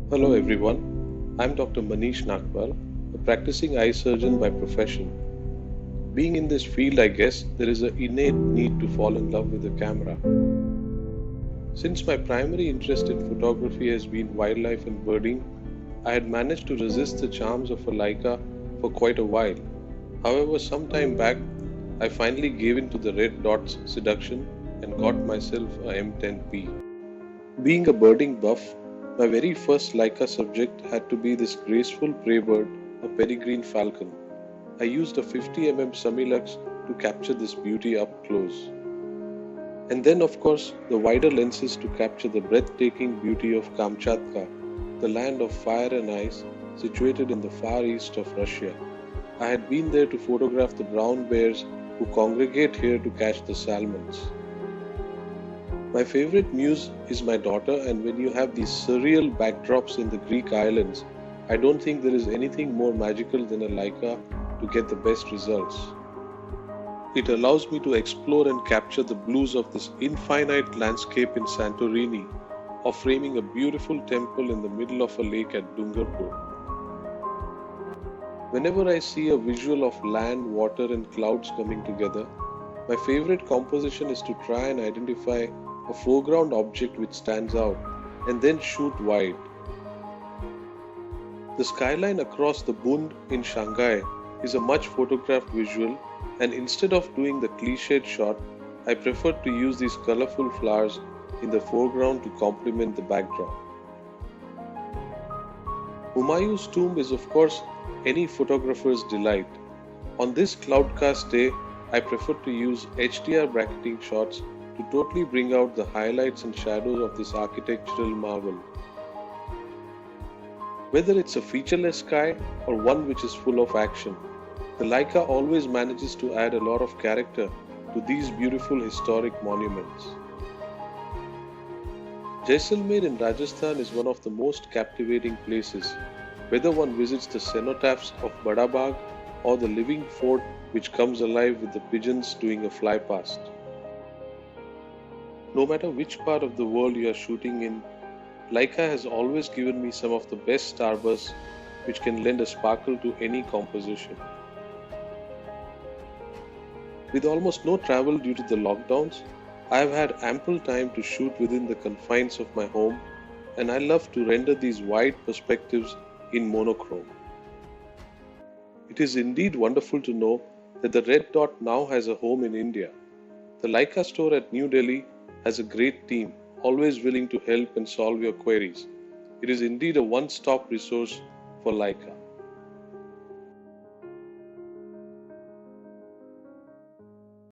Hello everyone, I'm Dr. Manish Nagpal, a practicing eye surgeon by profession. Being in this field, I guess there is an innate need to fall in love with the camera. Since my primary interest in photography has been wildlife and birding, I had managed to resist the charms of a Leica for quite a while. However, some time back, I finally gave in to the red dot's seduction and got myself a M10P. Being a birding buff, my very first Leica subject had to be this graceful prey bird, a peregrine falcon. I used a 50 mm Samilux to capture this beauty up close. And then, of course, the wider lenses to capture the breathtaking beauty of Kamchatka, the land of fire and ice situated in the far east of Russia. I had been there to photograph the brown bears who congregate here to catch the salmons. My favorite muse is my daughter, and when you have these surreal backdrops in the Greek islands, I don't think there is anything more magical than a Leica to get the best results. It allows me to explore and capture the blues of this infinite landscape in Santorini, or framing a beautiful temple in the middle of a lake at Dungarpur. Whenever I see a visual of land, water, and clouds coming together, my favorite composition is to try and identify a foreground object which stands out and then shoot wide. The skyline across the Bund in Shanghai is a much photographed visual, and instead of doing the cliched shot, I prefer to use these colorful flowers in the foreground to complement the backdrop. Humayun's tomb is, of course, any photographer's delight. On this cloudcast day, I prefer to use HDR bracketing shots to totally bring out the highlights and shadows of this architectural marvel. Whether it's a featureless sky or one which is full of action, the Leica always manages to add a lot of character to these beautiful historic monuments. Jaisalmer in Rajasthan is one of the most captivating places, whether one visits the cenotaphs of Badabagh or the living fort which comes alive with the pigeons doing a fly past. No matter which part of the world you are shooting in, Leica has always given me some of the best starbursts which can lend a sparkle to any composition. With almost no travel due to the lockdowns, I have had ample time to shoot within the confines of my home, and I love to render these wide perspectives in monochrome. It is indeed wonderful to know that the Red Dot now has a home in India. The Leica store at New Delhi has a great team, always willing to help and solve your queries. It is indeed a one-stop resource for Leica.